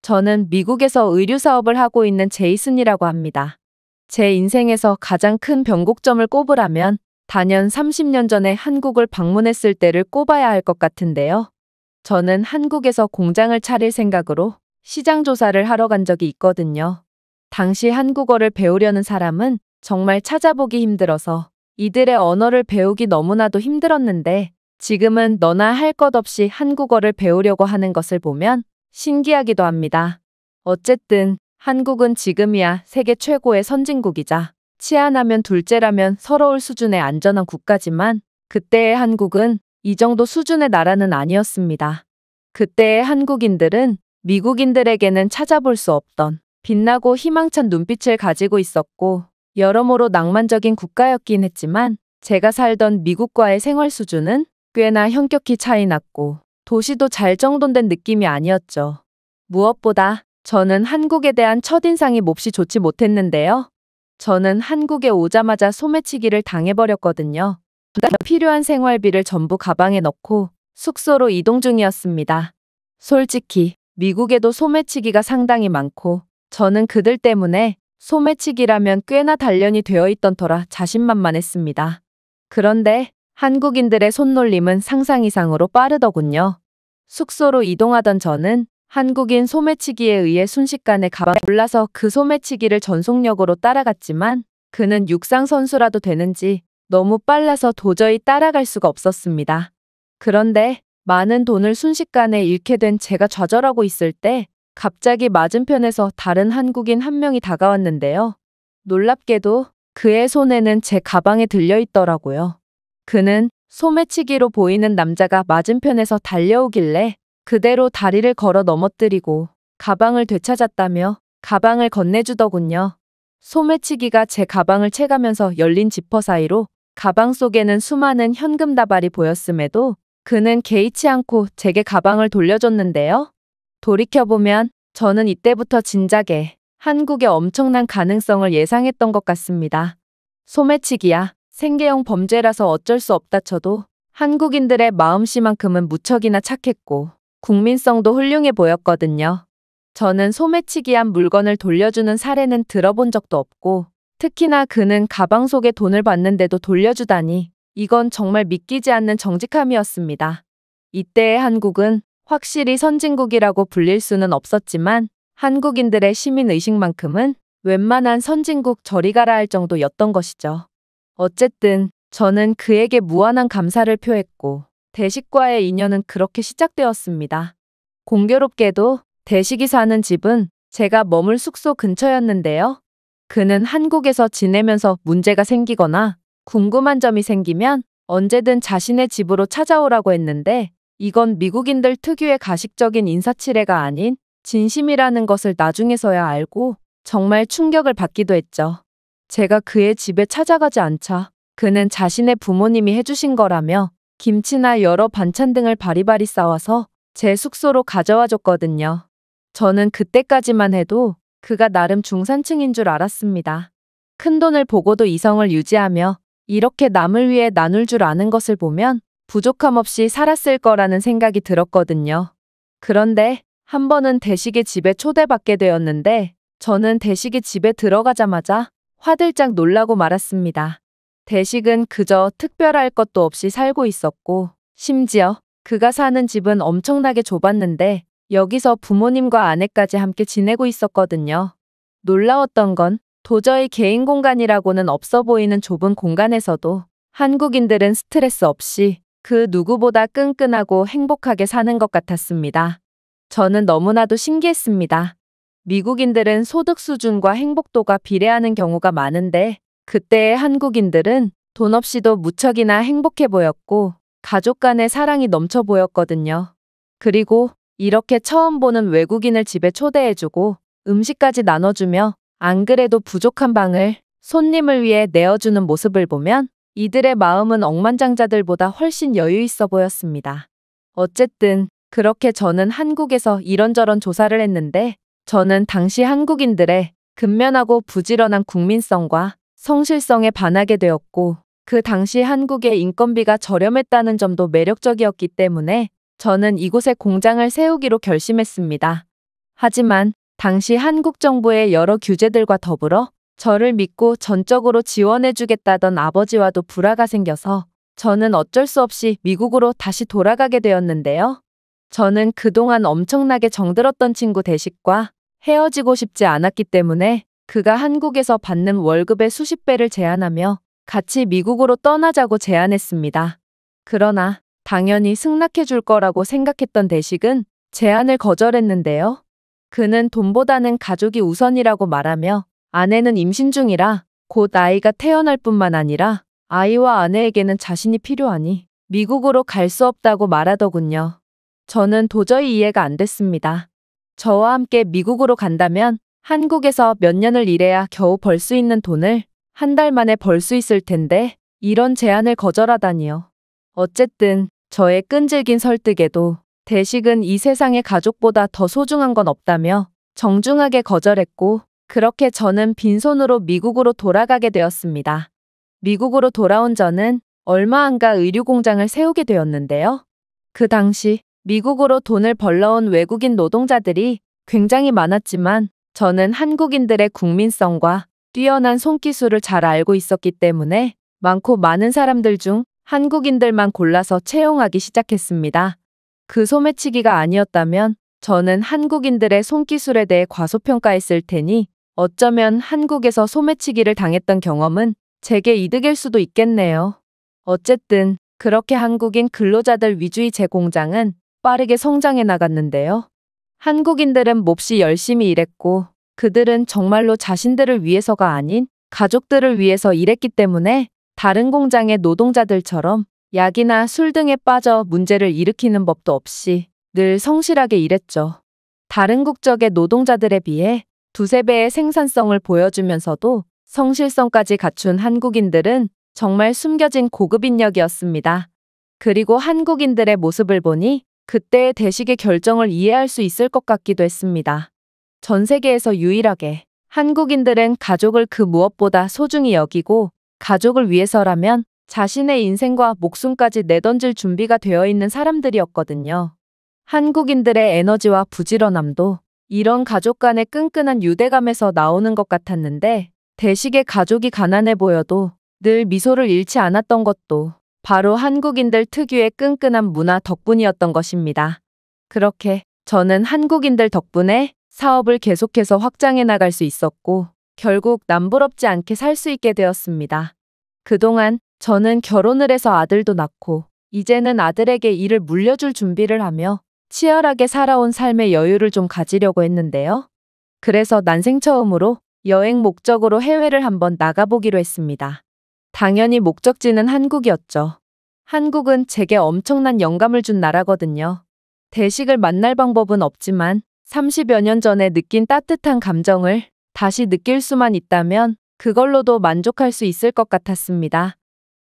저는 미국에서 의류 사업을 하고 있는 제이슨이라고 합니다. 제 인생에서 가장 큰 변곡점을 꼽으라면 단연 30년 전에 한국을 방문했을 때를 꼽아야 할 것 같은데요. 저는 한국에서 공장을 차릴 생각으로 시장 조사를 하러 간 적이 있거든요. 당시 한국어를 배우려는 사람은 정말 찾아보기 힘들어서 이들의 언어를 배우기 너무나도 힘들었는데 지금은 너나 할 것 없이 한국어를 배우려고 하는 것을 보면 신기하기도 합니다. 어쨌든 한국은 지금이야 세계 최고의 선진국이자 치안하면 둘째라면 서러울 수준의 안전한 국가지만 그때의 한국은 이 정도 수준의 나라는 아니었습니다. 그때의 한국인들은 미국인들에게는 찾아볼 수 없던 빛나고 희망찬 눈빛을 가지고 있었고 여러모로 낭만적인 국가였긴 했지만 제가 살던 미국과의 생활 수준은 꽤나 현격히 차이 났고 도시도 잘 정돈된 느낌이 아니었죠. 무엇보다 저는 한국에 대한 첫인상이 몹시 좋지 못했는데요. 저는 한국에 오자마자 소매치기를 당해버렸거든요. 필요한 생활비를 전부 가방에 넣고 숙소로 이동 중이었습니다. 솔직히 미국에도 소매치기가 상당히 많고 저는 그들 때문에 소매치기라면 꽤나 단련이 되어 있던 터라 자신만만했습니다. 그런데 한국인들의 손놀림은 상상 이상으로 빠르더군요. 숙소로 이동하던 저는 한국인 소매치기에 의해 순식간에 가방에 올라서 그 소매치기를 전속력으로 따라갔지만 그는 육상 선수라도 되는지 너무 빨라서 도저히 따라갈 수가 없었습니다. 그런데 많은 돈을 순식간에 잃게 된 제가 좌절하고 있을 때 갑자기 맞은편에서 다른 한국인 한 명이 다가왔는데요. 놀랍게도 그의 손에는 제 가방에 들려 있더라고요. 그는 소매치기로 보이는 남자가 맞은편에서 달려오길래 그대로 다리를 걸어 넘어뜨리고 가방을 되찾았다며 가방을 건네주더군요. 소매치기가 제 가방을 채가면서 열린 지퍼 사이로 가방 속에는 수많은 현금 다발이 보였음에도 그는 개의치 않고 제게 가방을 돌려줬는데요. 돌이켜보면 저는 이때부터 진작에 한국의 엄청난 가능성을 예상했던 것 같습니다. 소매치기야 생계형 범죄라서 어쩔 수 없다 쳐도 한국인들의 마음씨만큼은 무척이나 착했고 국민성도 훌륭해 보였거든요. 저는 소매치기한 물건을 돌려주는 사례는 들어본 적도 없고 특히나 그는 가방 속에 돈을 받는데도 돌려주다니 이건 정말 믿기지 않는 정직함이었습니다. 이때의 한국은 확실히 선진국이라고 불릴 수는 없었지만 한국인들의 시민의식만큼은 웬만한 선진국 저리 가라 할 정도였던 것이죠. 어쨌든 저는 그에게 무한한 감사를 표했고 대식과의 인연은 그렇게 시작되었습니다. 공교롭게도 대식이 사는 집은 제가 머물 숙소 근처였는데요. 그는 한국에서 지내면서 문제가 생기거나 궁금한 점이 생기면 언제든 자신의 집으로 찾아오라고 했는데 이건 미국인들 특유의 가식적인 인사치레가 아닌 진심이라는 것을 나중에서야 알고 정말 충격을 받기도 했죠. 제가 그의 집에 찾아가지 않자 그는 자신의 부모님이 해주신 거라며 김치나 여러 반찬 등을 바리바리 싸와서 제 숙소로 가져와 줬거든요. 저는 그때까지만 해도 그가 나름 중산층인 줄 알았습니다. 큰돈을 보고도 이성을 유지하며 이렇게 남을 위해 나눌 줄 아는 것을 보면 부족함 없이 살았을 거라는 생각이 들었거든요. 그런데 한 번은 대식의 집에 초대받게 되었는데 저는 대식의 집에 들어가자마자 화들짝 놀라고 말았습니다. 대식은 그저 특별할 것도 없이 살고 있었고 심지어 그가 사는 집은 엄청나게 좁았는데 여기서 부모님과 아내까지 함께 지내고 있었거든요. 놀라웠던 건 도저히 개인 공간이라고는 없어 보이는 좁은 공간에서도 한국인들은 스트레스 없이 그 누구보다 끈끈하고 행복하게 사는 것 같았습니다. 저는 너무나도 신기했습니다. 미국인들은 소득 수준과 행복도가 비례하는 경우가 많은데 그때의 한국인들은 돈 없이도 무척이나 행복해 보였고 가족 간의 사랑이 넘쳐 보였거든요. 그리고 이렇게 처음 보는 외국인을 집에 초대해주고 음식까지 나눠주며 안 그래도 부족한 방을 손님을 위해 내어주는 모습을 보면 이들의 마음은 억만장자들보다 훨씬 여유 있어 보였습니다. 어쨌든 그렇게 저는 한국에서 이런저런 조사를 했는데 저는 당시 한국인들의 근면하고 부지런한 국민성과 성실성에 반하게 되었고 그 당시 한국의 인건비가 저렴했다는 점도 매력적이었기 때문에 저는 이곳에 공장을 세우기로 결심했습니다. 하지만 당시 한국 정부의 여러 규제들과 더불어 저를 믿고 전적으로 지원해주겠다던 아버지와도 불화가 생겨서 저는 어쩔 수 없이 미국으로 다시 돌아가게 되었는데요. 저는 그동안 엄청나게 정들었던 친구 대식과 헤어지고 싶지 않았기 때문에 그가 한국에서 받는 월급의 수십 배를 제안하며 같이 미국으로 떠나자고 제안했습니다. 그러나 당연히 승낙해 줄 거라고 생각했던 대식은 제안을 거절했는데요. 그는 돈보다는 가족이 우선이라고 말하며 아내는 임신 중이라 곧 아이가 태어날 뿐만 아니라 아이와 아내에게는 자신이 필요하니 미국으로 갈 수 없다고 말하더군요. 저는 도저히 이해가 안 됐습니다. 저와 함께 미국으로 간다면 한국에서 몇 년을 일해야 겨우 벌 수 있는 돈을 한 달 만에 벌 수 있을 텐데 이런 제안을 거절하다니요. 어쨌든 저의 끈질긴 설득에도 대식은 이 세상의 가족보다 더 소중한 건 없다며 정중하게 거절했고 그렇게 저는 빈손으로 미국으로 돌아가게 되었습니다. 미국으로 돌아온 저는 얼마 안가 의류 공장을 세우게 되었는데요. 그 당시 미국으로 돈을 벌러 온 외국인 노동자들이 굉장히 많았지만 저는 한국인들의 국민성과 뛰어난 손기술을 잘 알고 있었기 때문에 많고 많은 사람들 중 한국인들만 골라서 채용하기 시작했습니다. 그 소매치기가 아니었다면 저는 한국인들의 손기술에 대해 과소평가했을 테니 어쩌면 한국에서 소매치기를 당했던 경험은 제게 이득일 수도 있겠네요. 어쨌든 그렇게 한국인 근로자들 위주의 제 공장은 빠르게 성장해 나갔는데요. 한국인들은 몹시 열심히 일했고 그들은 정말로 자신들을 위해서가 아닌 가족들을 위해서 일했기 때문에 다른 공장의 노동자들처럼 약이나 술 등에 빠져 문제를 일으키는 법도 없이 늘 성실하게 일했죠. 다른 국적의 노동자들에 비해 두세 배의 생산성을 보여주면서도 성실성까지 갖춘 한국인들은 정말 숨겨진 고급 인력이었습니다. 그리고 한국인들의 모습을 보니 그때의 대식의 결정을 이해할 수 있을 것 같기도 했습니다. 전 세계에서 유일하게 한국인들은 가족을 그 무엇보다 소중히 여기고 가족을 위해서라면 자신의 인생과 목숨까지 내던질 준비가 되어 있는 사람들이었거든요. 한국인들의 에너지와 부지런함도 이런 가족 간의 끈끈한 유대감에서 나오는 것 같았는데 대식의 가족이 가난해 보여도 늘 미소를 잃지 않았던 것도 바로 한국인들 특유의 끈끈한 문화 덕분이었던 것입니다. 그렇게 저는 한국인들 덕분에 사업을 계속해서 확장해 나갈 수 있었고 결국 남부럽지 않게 살 수 있게 되었습니다. 그동안 저는 결혼을 해서 아들도 낳고 이제는 아들에게 일을 물려줄 준비를 하며 치열하게 살아온 삶의 여유를 좀 가지려고 했는데요. 그래서 난생 처음으로 여행 목적으로 해외를 한번 나가보기로 했습니다. 당연히 목적지는 한국이었죠. 한국은 제게 엄청난 영감을 준 나라거든요. 대식을 만날 방법은 없지만 30여 년 전에 느낀 따뜻한 감정을 다시 느낄 수만 있다면 그걸로도 만족할 수 있을 것 같았습니다.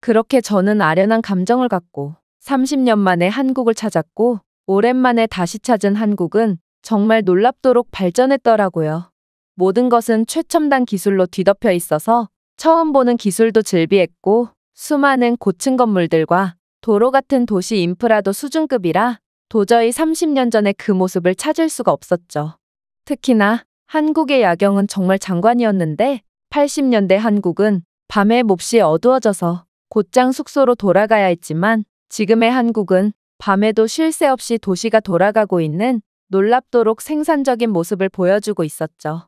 그렇게 저는 아련한 감정을 갖고 30년 만에 한국을 찾았고 오랜만에 다시 찾은 한국은 정말 놀랍도록 발전했더라고요. 모든 것은 최첨단 기술로 뒤덮여 있어서 처음 보는 기술도 즐비했고 수많은 고층 건물들과 도로 같은 도시 인프라도 수준급이라 도저히 30년 전의 그 모습을 찾을 수가 없었죠. 특히나 한국의 야경은 정말 장관이었는데 80년대 한국은 밤에 몹시 어두워져서 곧장 숙소로 돌아가야 했지만 지금의 한국은 밤에도 쉴 새 없이 도시가 돌아가고 있는 놀랍도록 생산적인 모습을 보여주고 있었죠.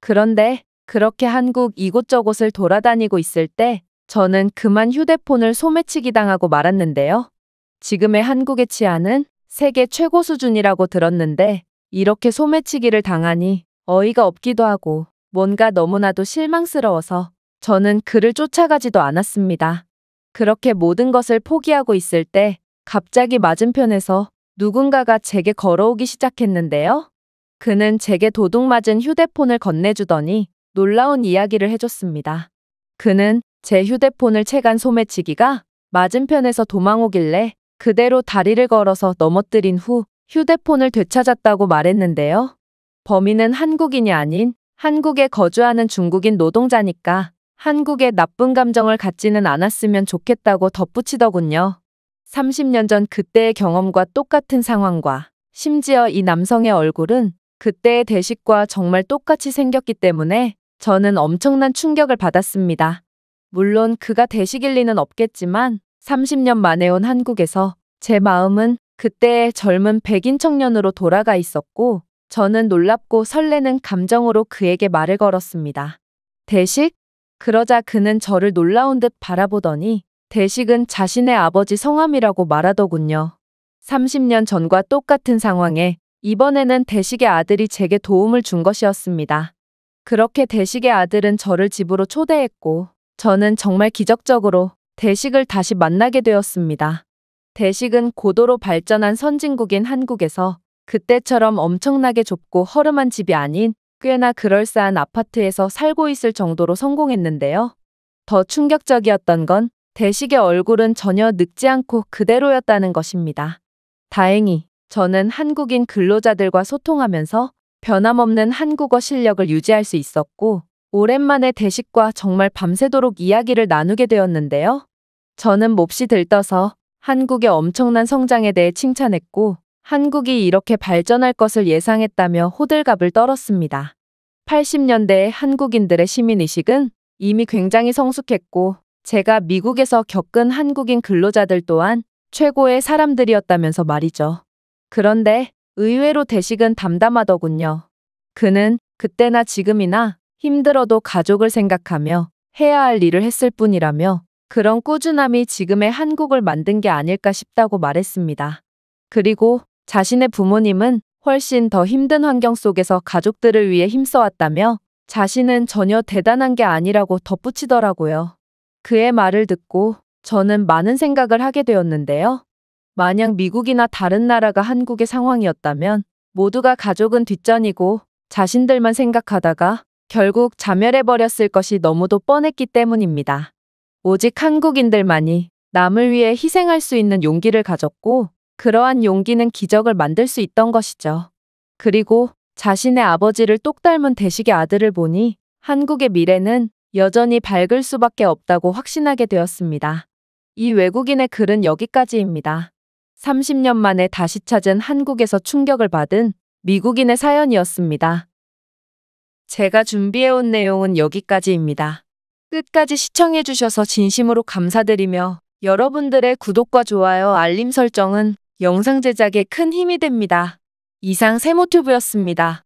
그런데 그렇게 한국 이곳저곳을 돌아다니고 있을 때 저는 그만 휴대폰을 소매치기 당하고 말았는데요. 지금의 한국의 치안은 세계 최고 수준이라고 들었는데 이렇게 소매치기를 당하니 어이가 없기도 하고 뭔가 너무나도 실망스러워서 저는 그를 쫓아가지도 않았습니다. 그렇게 모든 것을 포기하고 있을 때 갑자기 맞은편에서 누군가가 제게 걸어오기 시작했는데요. 그는 제게 도둑 맞은 휴대폰을 건네주더니 놀라운 이야기를 해줬습니다. 그는 제 휴대폰을 채간 소매치기가 맞은편에서 도망오길래 그대로 다리를 걸어서 넘어뜨린 후 휴대폰을 되찾았다고 말했는데요. 범인은 한국인이 아닌 한국에 거주하는 중국인 노동자니까 한국에 나쁜 감정을 갖지는 않았으면 좋겠다고 덧붙이더군요. 30년 전 그때의 경험과 똑같은 상황과 심지어 이 남성의 얼굴은 그때의 대식과 정말 똑같이 생겼기 때문에 저는 엄청난 충격을 받았습니다. 물론 그가 대식일 리는 없겠지만 30년 만에 온 한국에서 제 마음은 그때의 젊은 백인 청년으로 돌아가 있었고 저는 놀랍고 설레는 감정으로 그에게 말을 걸었습니다. 대식? 그러자 그는 저를 놀라운 듯 바라보더니 대식은 자신의 아버지 성함이라고 말하더군요. 30년 전과 똑같은 상황에 이번에는 대식의 아들이 제게 도움을 준 것이었습니다. 그렇게 대식의 아들은 저를 집으로 초대했고 저는 정말 기적적으로 대식을 다시 만나게 되었습니다. 대식은 고도로 발전한 선진국인 한국에서 그때처럼 엄청나게 좁고 허름한 집이 아닌 꽤나 그럴싸한 아파트에서 살고 있을 정도로 성공했는데요. 더 충격적이었던 건 대식의 얼굴은 전혀 늙지 않고 그대로였다는 것입니다. 다행히 저는 한국인 근로자들과 소통하면서 변함없는 한국어 실력을 유지할 수 있었고 오랜만에 대식과 정말 밤새도록 이야기를 나누게 되었는데요. 저는 몹시 들떠서 한국의 엄청난 성장에 대해 칭찬했고 한국이 이렇게 발전할 것을 예상했다며 호들갑을 떨었습니다. 80년대의 한국인들의 시민의식은 이미 굉장히 성숙했고 제가 미국에서 겪은 한국인 근로자들 또한 최고의 사람들이었다면서 말이죠. 그런데 의외로 대식은 담담하더군요. 그는 그때나 지금이나 힘들어도 가족을 생각하며 해야 할 일을 했을 뿐이라며 그런 꾸준함이 지금의 한국을 만든 게 아닐까 싶다고 말했습니다. 그리고 자신의 부모님은 훨씬 더 힘든 환경 속에서 가족들을 위해 힘써왔다며 자신은 전혀 대단한 게 아니라고 덧붙이더라고요. 그의 말을 듣고 저는 많은 생각을 하게 되었는데요. 만약 미국이나 다른 나라가 한국의 상황이었다면 모두가 가족은 뒷전이고 자신들만 생각하다가 결국 자멸해버렸을 것이 너무도 뻔했기 때문입니다. 오직 한국인들만이 남을 위해 희생할 수 있는 용기를 가졌고 그러한 용기는 기적을 만들 수 있던 것이죠. 그리고 자신의 아버지를 똑 닮은 대식의 아들을 보니 한국의 미래는 여전히 밝을 수밖에 없다고 확신하게 되었습니다. 이 외국인의 글은 여기까지입니다. 30년 만에 다시 찾은 한국에서 충격을 받은 미국인의 사연이었습니다. 제가 준비해온 내용은 여기까지입니다. 끝까지 시청해주셔서 진심으로 감사드리며 여러분들의 구독과 좋아요, 알림 설정은 영상 제작에 큰 힘이 됩니다. 이상 세모튜브였습니다.